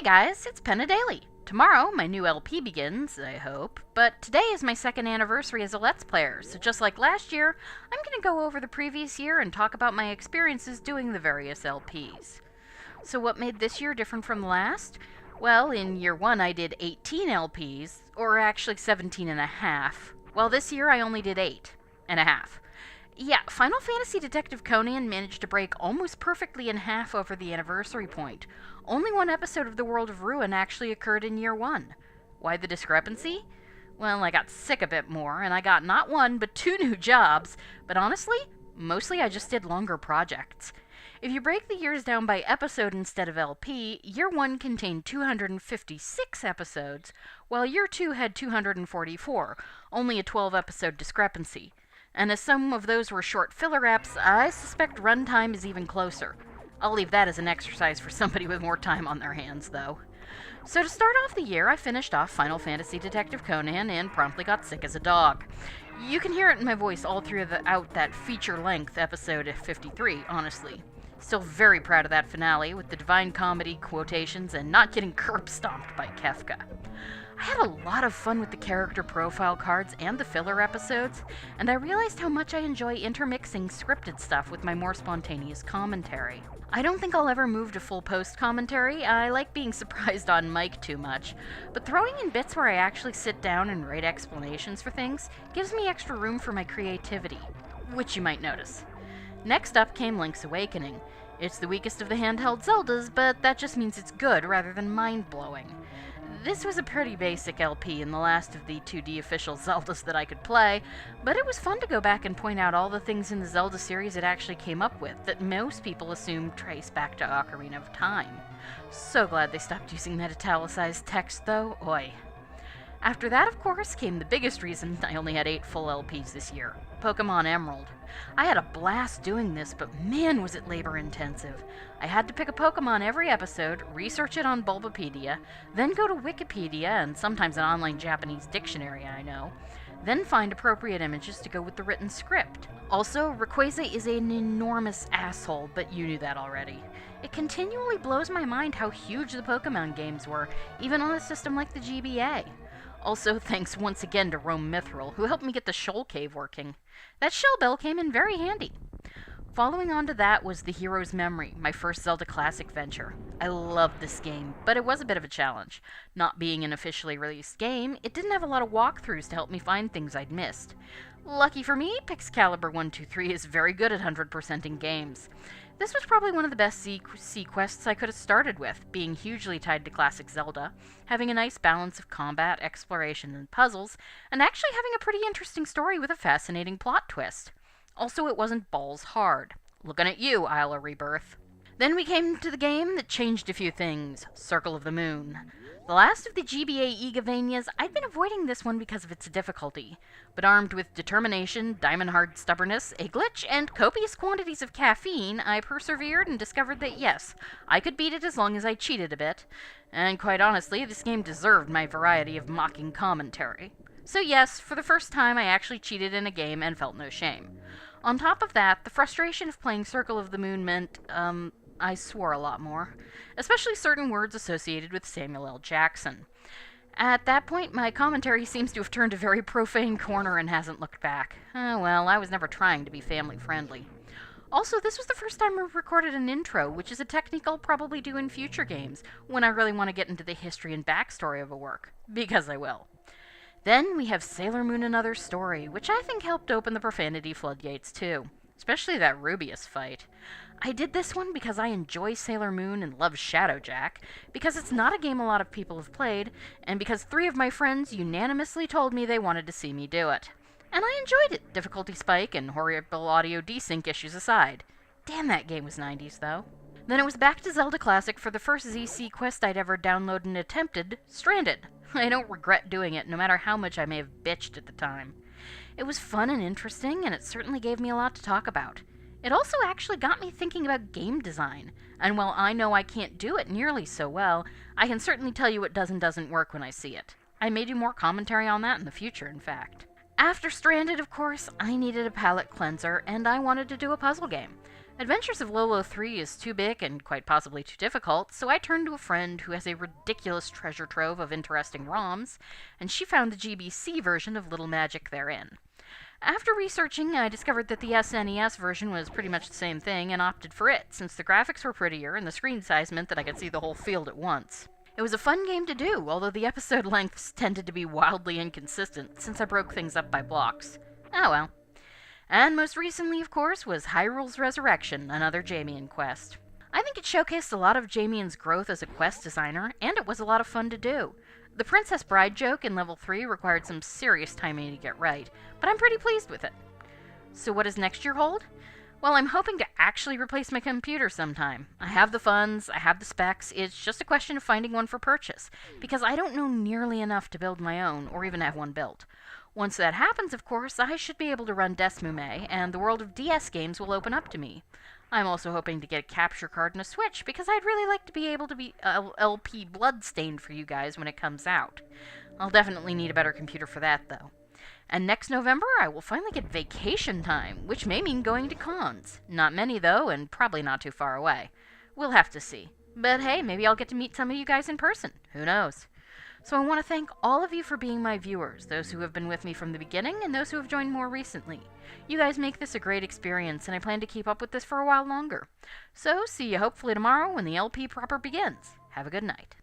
guys, it's Penna Daily. Tomorrow, my new LP begins, I hope, but today is my second anniversary as a Let's Player, so just like last year, I'm going to go over the previous year and talk about my experiences doing the various LPs. So what made this year different from last? Well, in year 1 I did 18 LPs, or actually 17 and a half, while this year I only did 8 and a half. Yeah, Final Fantasy Detective Conan managed to break almost perfectly in half over the anniversary point. Only one episode of The World of Ruin actually occurred in year 1. Why the discrepancy? Well, I got sick a bit more, and I got not one, but 2 new jobs, but honestly, mostly I just did longer projects. If you break the years down by episode instead of LP, year 1 contained 256 episodes, while year 2 had 244, only a 12-episode discrepancy. And as some of those were short filler apps, I suspect runtime is even closer. I'll leave that as an exercise for somebody with more time on their hands, though. So to start off the year, I finished off Final Fantasy Detective Conan and promptly got sick as a dog. You can hear it in my voice all throughout that feature-length episode 53, honestly. Still very proud of that finale, with the Divine Comedy quotations and not getting curb-stomped by Kefka. I had a lot of fun with the character profile cards and the filler episodes, and I realized how much I enjoy intermixing scripted stuff with my more spontaneous commentary. I don't think I'll ever move to full post commentary. I like being surprised on mic too much, but throwing in bits where I actually sit down and write explanations for things gives me extra room for my creativity, which you might notice. Next up came Link's Awakening. It's the weakest of the handheld Zeldas, but that just means it's good rather than mind-blowing. This was a pretty basic LP and the last of the 2D official Zeldas that I could play, but it was fun to go back and point out all the things in the Zelda series it actually came up with that most people assume trace back to Ocarina of Time. So glad they stopped using that italicized text though, oi. After that, of course, came the biggest reason I only had 8 full LPs this year, Pokemon Emerald. I had a blast doing this, but man was it labor-intensive. I had to pick a Pokemon every episode, research it on Bulbapedia, then go to Wikipedia and sometimes an online Japanese dictionary I know, then find appropriate images to go with the written script. Also, Rayquaza is an enormous asshole, but you knew that already. It continually blows my mind how huge the Pokemon games were, even on a system like the GBA. Also, thanks once again to Rome Mithril, who helped me get the Shoal Cave working. That shell bell came in very handy. Following on to that was The Hero's Memory, my first Zelda Classic venture. I loved this game, but it was a bit of a challenge. Not being an officially released game, it didn't have a lot of walkthroughs to help me find things I'd missed. Lucky for me, Pixcalibur 123 is very good at 100%ing games. This was probably one of the best C quests I could have started with, being hugely tied to classic Zelda, having a nice balance of combat, exploration, and puzzles, and actually having a pretty interesting story with a fascinating plot twist. Also, it wasn't balls hard. Looking at you, Isle of Rebirth. Then we came to the game that changed a few things, Circle of the Moon. The last of the GBA Igavanias, I'd been avoiding this one because of its difficulty, but armed with determination, diamond-hard stubbornness, a glitch, and copious quantities of caffeine, I persevered and discovered that yes, I could beat it as long as I cheated a bit, and quite honestly, this game deserved my variety of mocking commentary. So yes, for the first time I actually cheated in a game and felt no shame. On top of that, the frustration of playing Circle of the Moon meant, I swore a lot more, especially certain words associated with Samuel L. Jackson. At that point, my commentary seems to have turned a very profane corner and hasn't looked back. Well, I was never trying to be family-friendly. Also, this was the first time I recorded an intro, which is a technique I'll probably do in future games, when I really want to get into the history and backstory of a work. Because I will. Then we have Sailor Moon Another Story, which I think helped open the profanity floodgates too. Especially that Rubius fight. I did this one because I enjoy Sailor Moon and love Shadowjack, because it's not a game a lot of people have played, and because 3 of my friends unanimously told me they wanted to see me do it. And I enjoyed it, difficulty spike and horrible audio desync issues aside. Damn, that game was 90s, though. Then it was back to Zelda Classic for the first ZC quest I'd ever downloaded and attempted, Stranded. I don't regret doing it, no matter how much I may have bitched at the time. It was fun and interesting, and it certainly gave me a lot to talk about. It also actually got me thinking about game design, and while I know I can't do it nearly so well, I can certainly tell you what does and doesn't work when I see it. I may do more commentary on that in the future, in fact. After Stranded, of course, I needed a palate cleanser, and I wanted to do a puzzle game. Adventures of Lolo 3 is too big and quite possibly too difficult, so I turned to a friend who has a ridiculous treasure trove of interesting ROMs, and she found the GBC version of Little Magic therein. After researching, I discovered that the SNES version was pretty much the same thing and opted for it, since the graphics were prettier and the screen size meant that I could see the whole field at once. It was a fun game to do, although the episode lengths tended to be wildly inconsistent, since I broke things up by blocks. Oh well. And most recently, of course, was Hyrule's Resurrection, another Jamian quest. I think it showcased a lot of Jamian's growth as a quest designer, and it was a lot of fun to do. The Princess Bride joke in level 3 required some serious timing to get right, but I'm pretty pleased with it. So what does next year hold? Well, I'm hoping to actually replace my computer sometime. I have the funds, I have the specs, it's just a question of finding one for purchase, because I don't know nearly enough to build my own, or even have one built. Once that happens, of course, I should be able to run Desmume, and the world of DS games will open up to me. I'm also hoping to get a capture card and a Switch, because I'd really like to be able to be LP Bloodstained for you guys when it comes out. I'll definitely need a better computer for that, though. And next November, I will finally get vacation time, which may mean going to cons. Not many, though, and probably not too far away. We'll have to see. But hey, maybe I'll get to meet some of you guys in person. Who knows? So I want to thank all of you for being my viewers, those who have been with me from the beginning and those who have joined more recently. You guys make this a great experience, and I plan to keep up with this for a while longer. So, see you hopefully tomorrow when the LP proper begins. Have a good night.